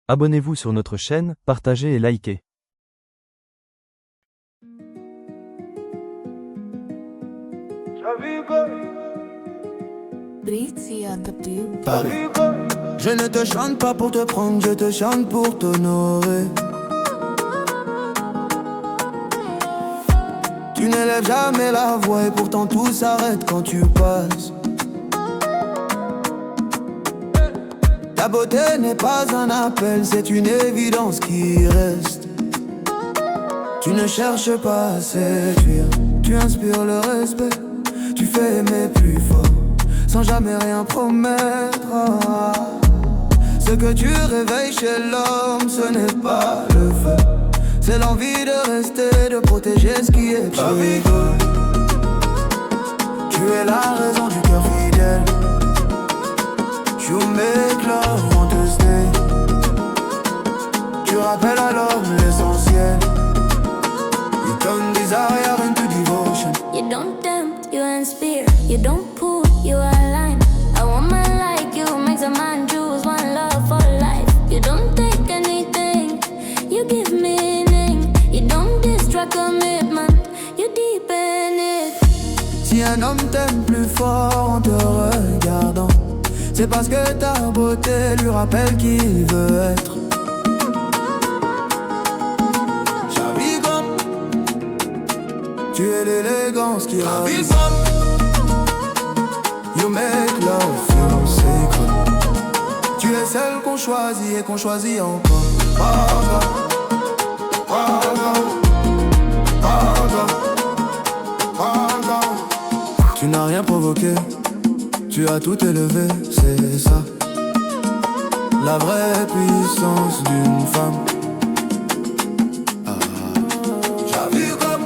Abonnez-vous sur notre chaîne, partagez et likez. Je ne te chante pas pour te prendre, je te chante pour t'honorer. Tu n'élèves jamais la voix et pourtant tout s'arrête quand tu passes. Ta beauté n'est pas un appel, c'est une évidence qui reste. Tu ne cherches pas à séduire, tu inspires le respect. Tu fais aimer plus fort, sans jamais rien promettre. Ce que tu réveilles chez l'homme, ce n'est pas le feu, c'est l'envie de rester, de protéger ce qui est chez toi. Tu es la raison du cœur fidèle. You make love want to stay. Tu rappelles à l'homme l'essentiel. You turn desire into devotion. You don't tempt, you inspire. You don't pull, you align. A woman like you makes a man choose one love for life. You don't take anything, you give meaning. You don't distract commitment, you deepen it. Si un homme t'aime plus fort en te regardant, c'est parce que ta beauté lui rappelle qui il veut être. Chavigum, tu es l'élégance qui ravise. You make love feel sacred. Tu es celle qu'on choisit et qu'on choisit encore. Pardon, pardon, pardon, pardon. Tu n'as rien provoqué, tu as tout élevé, c'est ça. La vraie puissance d'une femme. Chavigum,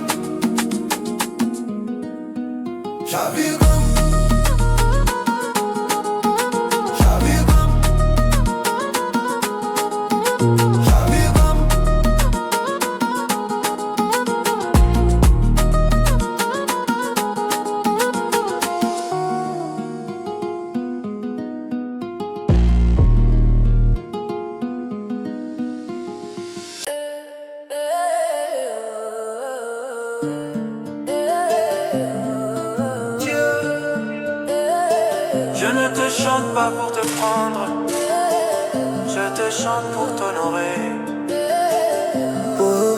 chavigum. Je ne te chante pas pour te prendre, je te chante pour t'honorer. Oh.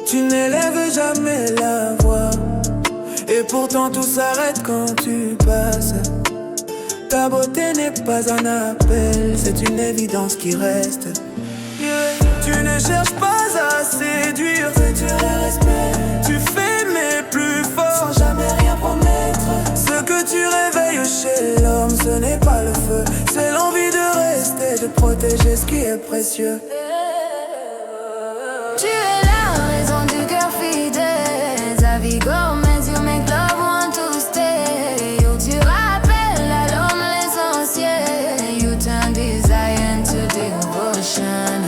Tu n'élèves jamais la voix et pourtant tout s'arrête quand tu passes. Ta beauté n'est pas un appel, c'est une évidence qui reste. Tu ne cherches pas à séduire, tu le respect. Tu fais mais plus fort, sans jamais rien promettre. Ce que tu réveilles chez l'homme, ce n'est pas le feu, c'est l'envie de rester, de protéger ce qui est précieux. Tu es la raison du cœur fidèle. Zavi Gomez, you make love want to stay. You tu rappelles à l'homme l'essentiel. You turn desire into devotion.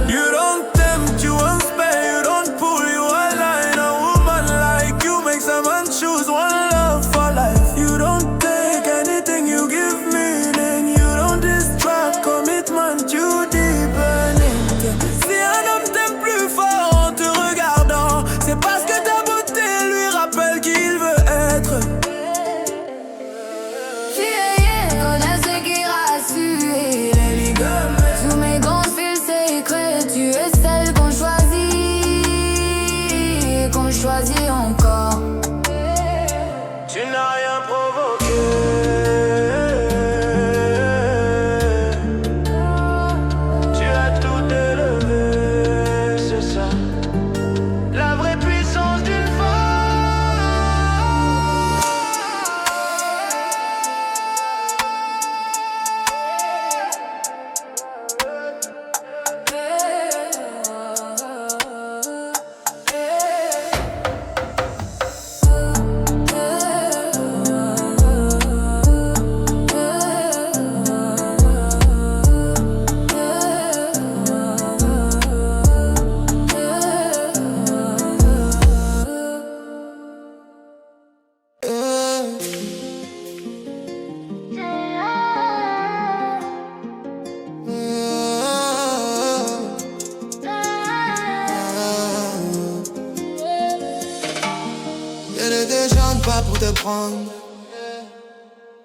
You don't tempt, you inspire, you don't pull, you align. A woman like you makes a man choose one love for life. You don't take anything, you give meaning. You don't distract commitment, you deepen it. pour te prendre.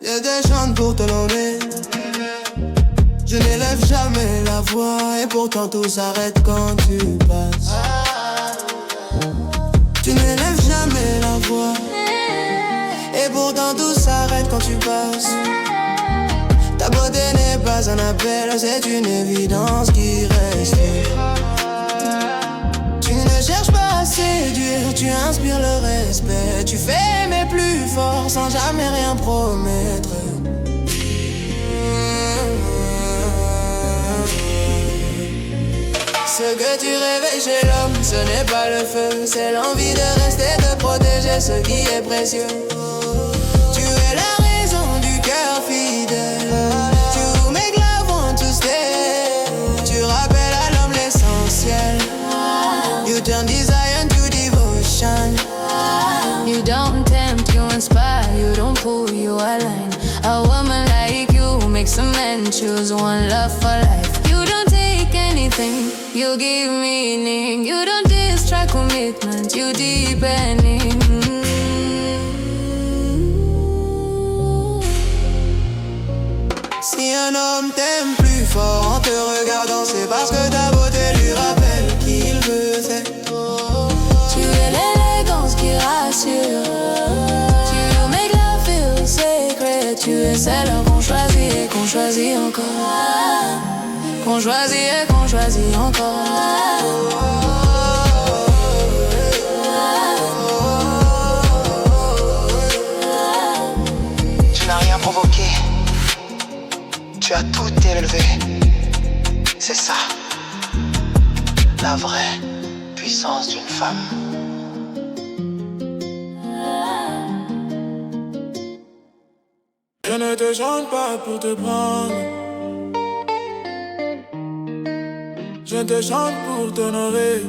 Je te chante pour te nommer. Je n'élève jamais la voix et pourtant tout s'arrête quand tu passes. Tu n'élèves jamais la voix et pourtant tout s'arrête quand tu passes. Ta beauté n'est pas un appel, c'est une évidence qui reste. Tu ne cherches pas à séduire, tu inspires le respect. Tu fais aimer plus fort sans jamais rien promettre. Ce que tu réveilles chez l'homme, ce n'est pas le feu, c'est l'envie de rester, de protéger ce qui est précieux. Tu es la raison du cœur fidèle. You make love want to stay. Tu rappelles à l'homme l'essentiel. You turn desire into devotion. You don't tempt, you inspire, you don't pull, you align. A woman like you makes a man choose one love for life. You don't take anything, you give meaning. You don't distract commitment, you deepening. Si un homme t'aime plus fort en te regardant, c'est parce que ta beauté lui rappelle qu'il veut. Tu es l'élégance qui rassure. Tu make love feel sacred. Tu es celle qu'on choisit et qu'on choisit encore. Qu'on choisit et qu'on choisit encore. Tu n'as rien provoqué, tu as tout élevé. C'est ça, la vraie puissance d'une femme. Je ne te chante pas pour te prendre. Je te chante pour t'honorer.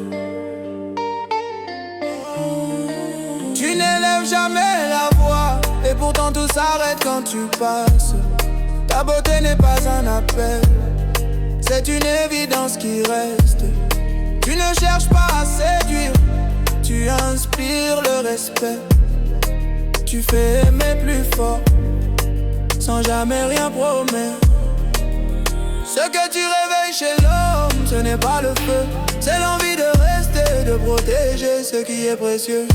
Tu n'élèves jamais la voix et pourtant tout s'arrête quand tu passes. Ta beauté n'est pas un appel, c'est une évidence qui reste. Tu ne cherches pas à séduire, tu inspires le respect. Tu fais aimer plus fort, sans jamais rien promettre. Ce que tu réveilles chez l'homme, ce n'est pas le feu, c'est l'envie de rester, de protéger ce qui est précieux.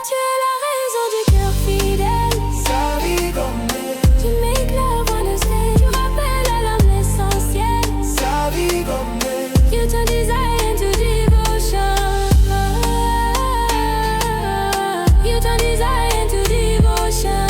Tu es la raison du cœur fidèle. Sa vie comme elle, Tu make love wanna stay. Tu rappelles à l'homme l'essentiel. sa vie comme elle. You turn desire into devotion. You turn desire into devotion.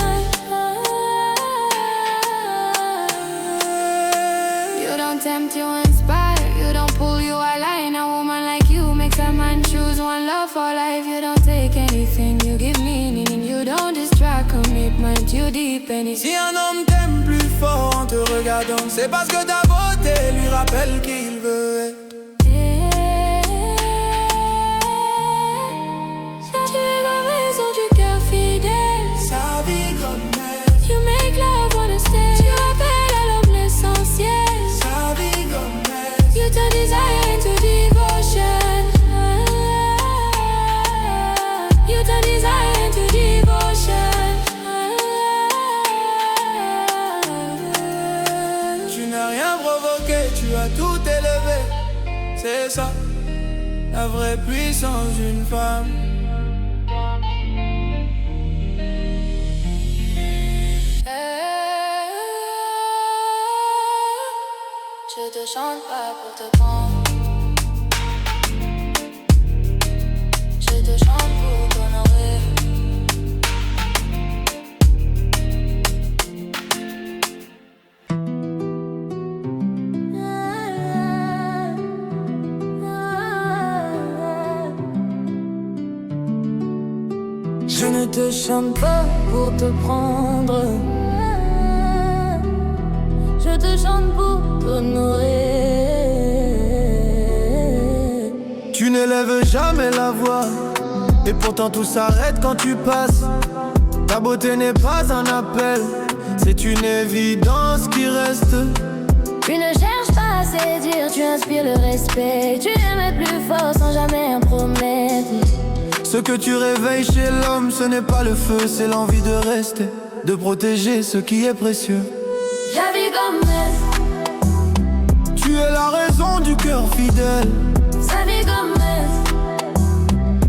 You don't tempt, you inspire. You don't pull, you align. A woman like you makes a man choose one love for life. You don't take anything, you give meaning. You don't distract commitment, you deepen it. Si un homme t'aime plus fort en te regardant, c'est parce que ta beauté lui rappelle qu'il veut être. Tu es la raison du cœur fidèle. Sa vie comme elle, You make love wanna stay. Tu rappelles à l'homme l'essentiel. sa vie comme elle. You turn desire into devotion. You turn desire into devotion. Tu n'as rien provoqué, tu as tout élevé. C'est ça, la vraie puissance d'une femme. Je te chante pas pour te prendre. Je te chante pour t'honorer. Je ne te chante pas pour te prendre. Je te chante pour t'honorer. Tu n'élèves jamais la voix et pourtant tout s'arrête quand tu passes. Ta beauté n'est pas un appel, c'est une évidence qui reste. Tu ne cherches pas à séduire, tu inspires le respect. Tu aimes plus fort sans jamais en promettre. Ce que tu réveilles chez l'homme, ce n'est pas le feu, c'est l'envie de rester, de protéger ce qui est précieux. Xavi Gomez, Tu es la raison du cœur fidèle. Xavi Gomez,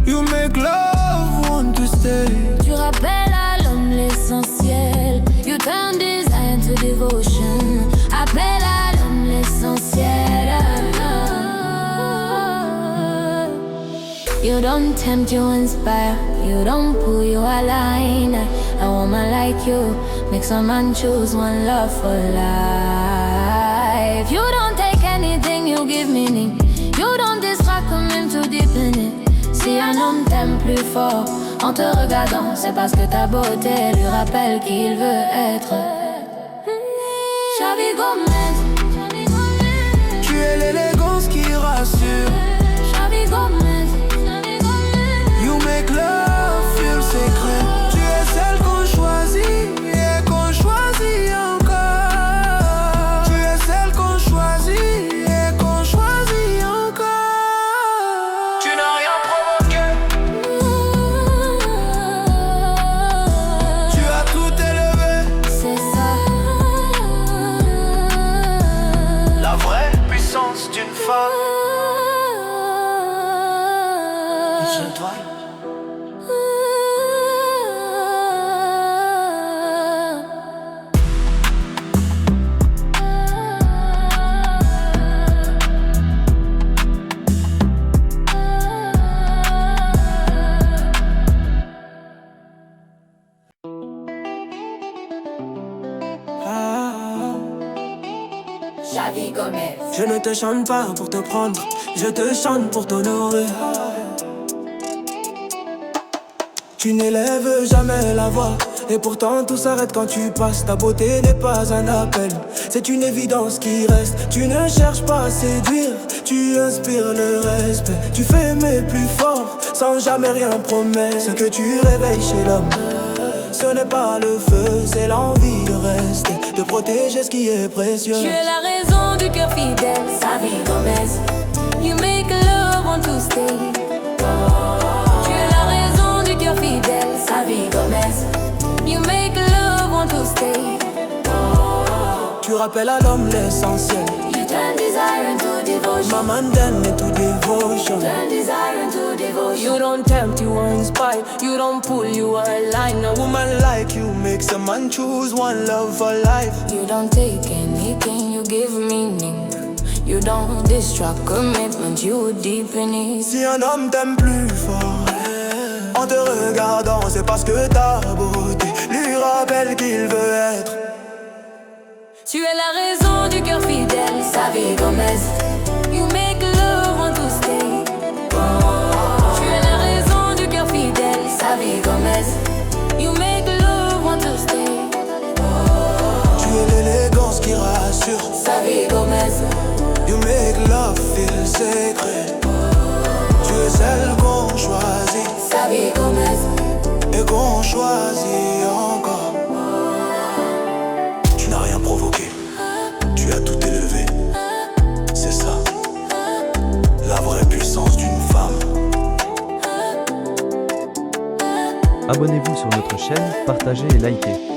You make love want to stay. tu rappelles à l'homme l'essentiel. You turn desire into devotion. Appelle à l'homme l'essentiel. You don't tempt, you inspire. You don't pull, you align. A woman like you makes a man choose one love for life. You don't take anything, you give meaning. You don't distract, come in too deep in it. Si un homme t'aime plus fort en te regardant, c'est parce que ta beauté lui rappelle qui il veut être. Xavi Gomez, Tu es l'élégance qui rassure. Xavi Gomez. You make love feel secret. Tu es celle qu'on choisit et qu'on choisit encore. Tu es celle qu'on choisit et qu'on choisit encore. Tu n'as rien provoqué. Tu as tout élevé. C'est ça. La vraie puissance d'une femme. Je dois. Xavi Gomez. Je ne te chante pas pour te prendre, je te chante pour t'honorer. Tu n'élèves jamais la voix, et pourtant tout s'arrête quand tu passes. Ta beauté n'est pas un appel, c'est une évidence qui reste. Tu ne cherches pas à séduire, tu inspires le respect. Tu fais aimer plus fort, sans jamais rien promettre. Ce que tu réveilles chez l'homme, ce n'est pas le feu, c'est l'envie de rester, de protéger ce qui est précieux. Tu es la raison du cœur fidèle, Xavi Gomez. You make love want to stay. Tu es la raison du cœur fidèle, Xavi Gomez. You make love want to stay. Tu rappelles à l'homme l'essentiel. You turn desire into devotion. Maman donne into devotion. Turn desire into devotion. You don't tempt, you inspire. You don't pull, you align. A woman like you makes a man choose one love for life. You don't take anything, you give meaning. You don't distract commitment, you deepen it. Si un homme t'aime plus fort, en te regardant, c'est parce que ta beauté lui rappelle qu'il veut être. Tu es la raison du cœur fidèle, Xavi Gomez. You make love want to stay. Tu es la raison du cœur fidèle, Xavi Gomez. You make love want to stay. Tu es l'élégance qui rassure. Xavi Gomez. You make love feel sacred. Tu es celle qu'on choisit Xavi Gomez. et qu'on choisit encore. Tu n'as rien provoqué, tu as tout élevé. C'est ça, la vraie puissance d'une femme. Abonnez-vous sur notre chaîne, partagez et likez.